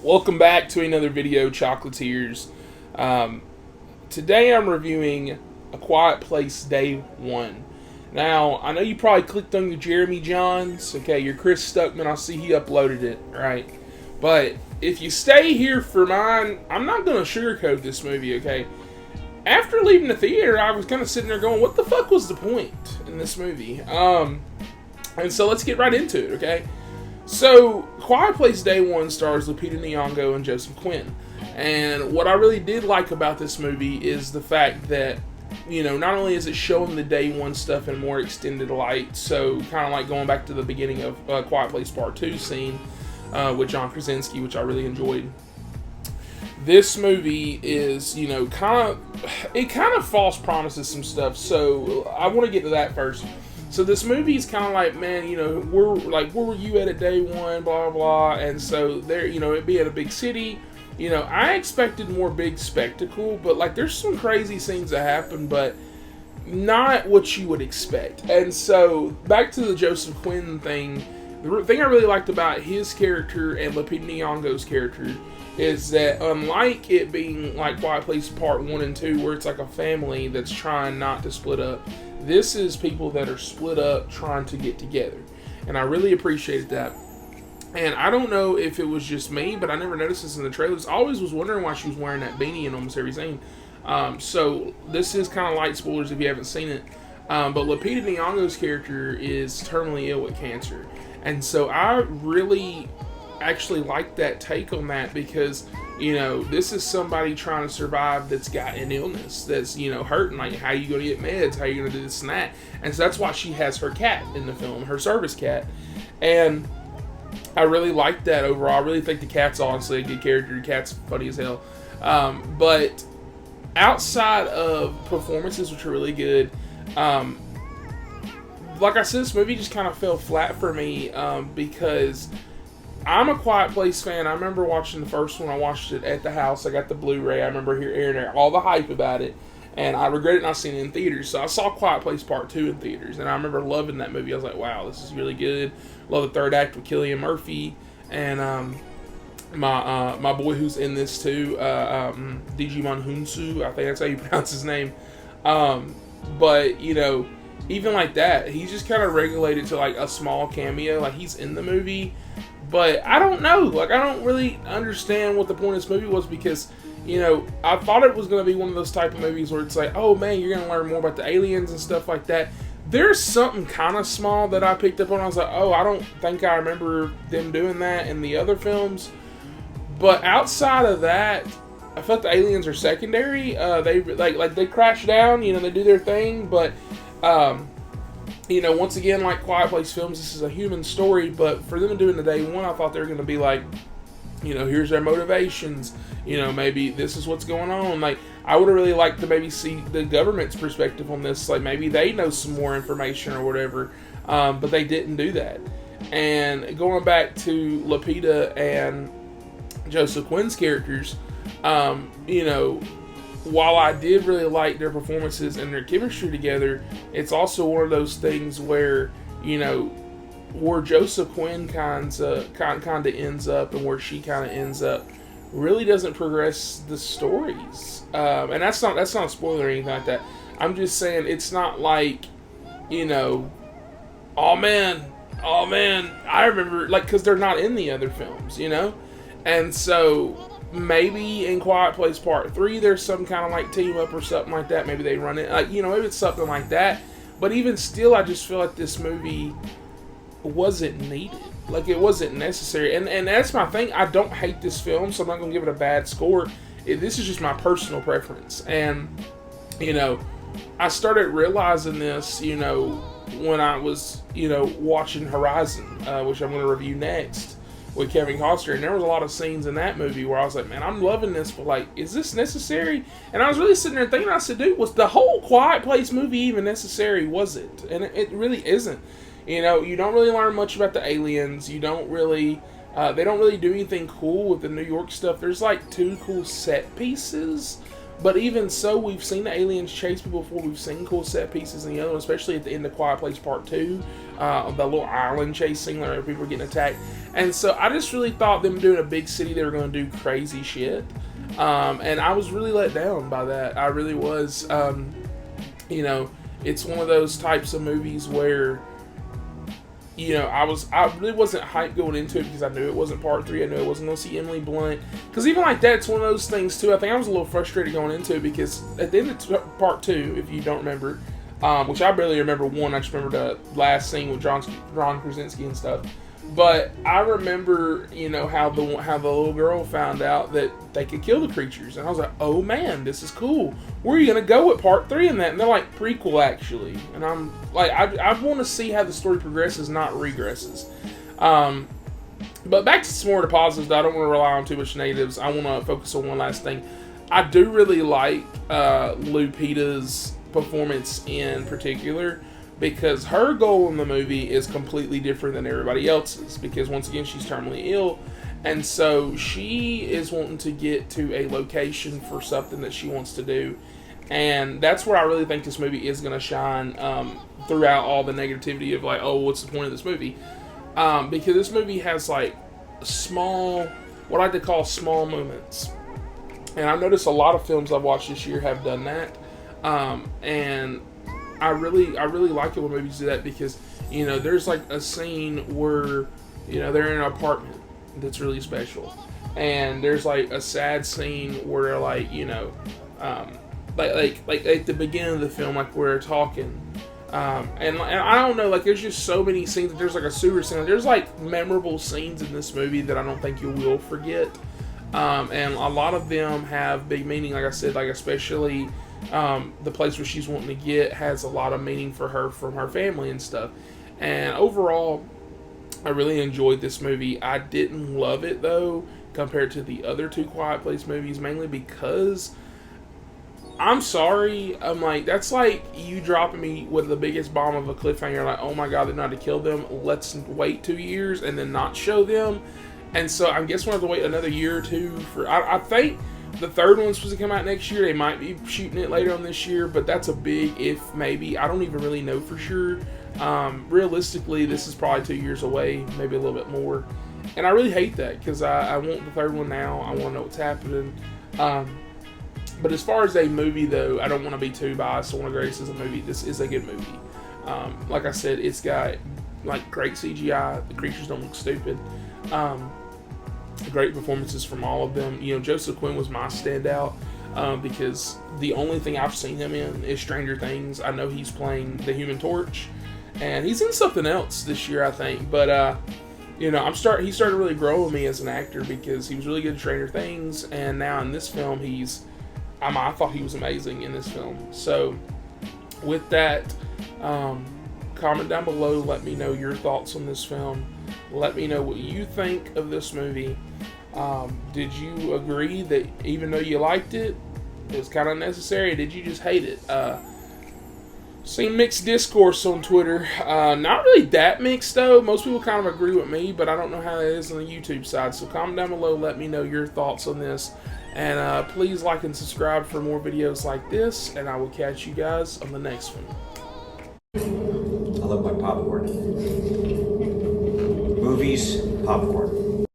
Welcome back to another video, Chocolatiers. Today I'm reviewing A Quiet Place Day 1. Now, I know you probably clicked on your Jeremy Johns, okay, your Chris Stuckman, I see he uploaded it, right? But if you stay here for mine, I'm not going to sugarcoat this movie, okay? After leaving the theater, I was kind of sitting there going, what the fuck was the point in this movie? And so let's get right into it, okay? So, Quiet Place Day 1 stars Lupita Nyong'o and Joseph Quinn. And what I really did like about this movie is the fact that, you know, not only is it showing the Day 1 stuff in more extended light, so kind of like going back to the beginning of Quiet Place Part 2 scene with John Krasinski, which I really enjoyed. This movie is, you know, kind of false promises some stuff, so I want to get to that first. So this movie is kind of like, man, you know, where were you at Day 1, blah, blah, and so there, you know, it'd be at a big city. You know, I expected more big spectacle, but, like, there's some crazy scenes that happen, but not what you would expect. And so, back to the Joseph Quinn thing, the thing I really liked about his character and Lupita Nyong'o's character is that, unlike it being like Quiet Place Part 1 and 2, where it's like a family that's trying not to split up, this is people that are split up trying to get together. And I really appreciated that. And I don't know if it was just me, but I never noticed this in the trailers. I always was wondering why she was wearing that beanie in almost every scene. So this is kind of light spoilers if you haven't seen it. But Lupita Nyong'o's character is terminally ill with cancer. And so I really actually like that take on that because, you know, this is somebody trying to survive that's got an illness that's, you know, hurting. Like, how are you going to get meds? How are you going to do this and that? And so that's why she has her cat in the film, her service cat. And I really like that overall. I really think the cat's honestly a good character. The cat's funny as hell. But outside of performances, which are really good, like I said, this movie just kind of fell flat for me because I'm a Quiet Place fan. I remember watching the first one. I watched it at the house. I got the Blu-ray. I remember hearing all the hype about it. And I regret it not seeing it in theaters. So I saw Quiet Place Part 2 in theaters. And I remember loving that movie. I was like, wow, this is really good. Love the third act with Cillian Murphy. And my boy who's in this too, Digimon Hunsu. I think that's how you pronounce his name. But, you know, even like that, he's just kind of regulated to like a small cameo. Like, he's in the movie. But I don't know. Like, I don't really understand what the point of this movie was because, you know, I thought it was going to be one of those type of movies where it's like, oh man, you're going to learn more about the aliens and stuff like that. There's something kind of small that I picked up on. I was like, oh, I don't think I remember them doing that in the other films. But outside of that, I felt the aliens are secondary. They like they crash down, you know, they do their thing, but you know, once again, like Quiet Place films, this is a human story, but for them to do it in the Day 1, I thought they were going to be like, you know, here's their motivations, you know, maybe this is what's going on. Like, I would have really liked to maybe see the government's perspective on this, like maybe they know some more information or whatever, but they didn't do that. And going back to Lupita and Joseph Quinn's characters, you know, while I did really like their performances and their chemistry together, it's also one of those things where, you know, where Joseph Quinn kind of ends up and where she kind of ends up really doesn't progress the stories. And that's not a spoiler or anything like that. I'm just saying it's not like, you know, oh man, I remember, like, because they're not in the other films, you know? And so maybe in Quiet Place Part 3 there's some kind of like team up or something like that. Maybe they run it, like, you know, maybe it's something like that. But even still, I just feel like this movie wasn't needed. Like, it wasn't necessary. And that's my thing. I don't hate this film, so I'm not going to give it a bad score. This is just my personal preference. And, you know, I started realizing this, you know, when I was, you know, watching Horizon, which I'm going to review next, with Kevin Costner, and there was a lot of scenes in that movie where I was like, man, I'm loving this, but like, is this necessary? And I was really sitting there thinking, I said, dude, was the whole Quiet Place movie even necessary? Was it? And it really isn't. You know, you don't really learn much about the aliens. You don't really, they don't really do anything cool with the New York stuff. There's like 2 cool set pieces, But even so, we've seen the aliens chase people before. We've seen cool set pieces in the other one, especially at the end of Quiet Place Part 2. The little island chase scene where people were getting attacked. And so I just really thought them doing a big city, they were going to do crazy shit. And I was really let down by that. I really was. You know, it's one of those types of movies where, you know, I really wasn't hyped going into it because I knew it wasn't part 3. I knew I wasn't going to see Emily Blunt. Because even like that, it's one of those things too. I think I was a little frustrated going into it because at the end of part 2, if you don't remember, which I barely remember 1, I just remember the last scene with Ron Krasinski and stuff. But I remember, you know, how the little girl found out that they could kill the creatures, and I was like, oh man, this is cool. Where are you gonna go with part 3 in that? And they're like, prequel actually, and I'm like, I want to see how the story progresses, not regresses. But back to some more of the positives. I don't want to rely on too much negatives. I want to focus on one last thing. I do really like Lupita's performance in particular, because her goal in the movie is completely different than everybody else's, because once again she's terminally ill, and so she is wanting to get to a location for something that she wants to do, and that's where I really think this movie is going to shine throughout all the negativity of like, oh, what's the point of this movie, because this movie has like small, what I like to call small moments, and I've noticed a lot of films I've watched this year have done that, and I really like it when movies do that, because, you know, there's like a scene where, you know, they're in an apartment that's really special, and there's like a sad scene where they're like, you know, like at the beginning of the film, like where they're talking, and I don't know, like there's just so many scenes. There's like a sewer scene. There's like memorable scenes in this movie that I don't think you will forget, and a lot of them have big meaning. Like I said, like especially. The place where she's wanting to get has a lot of meaning for her from her family and stuff. And overall, I really enjoyed this movie. I didn't love it though compared to the other 2 Quiet Place movies, mainly because I'm sorry, I'm like, that's like you dropping me with the biggest bomb of a cliffhanger, like, oh my god, they're not to kill them, let's wait 2 years and then not show them. And so I guess we'll have to wait another year or 2 for, I think the 3rd one's supposed to come out next year. They might be shooting it later on this year, but that's a big if, maybe. I don't even really know for sure. Realistically, this is probably 2 years away, maybe a little bit more. And I really hate that, because I want the 3rd one now. I want to know what's happening. But as far as a movie, though, I don't want to be too biased. I want to grade this as a movie. This is a good movie. Like I said, it's got like great CGI. The creatures don't look stupid. Great performances from all of them. You know, Joseph Quinn was my standout because the only thing I've seen him in is Stranger Things. I know he's playing the Human Torch, and he's in something else this year, I think. But you know, he started really growing me as an actor, because he was really good at Stranger Things, and now in this film, I thought he was amazing in this film. So, with that, comment down below. Let me know your thoughts on this film. Let me know what you think of this movie. Did you agree that even though you liked it, it was kind of unnecessary? Did you just hate it? Seen mixed discourse on Twitter. Not really that mixed, though. Most people kind of agree with me, but I don't know how that is on the YouTube side. So comment down below. Let me know your thoughts on this. And please like and subscribe for more videos like this. And I will catch you guys on the next one. I love my popcorn. Movies, popcorn.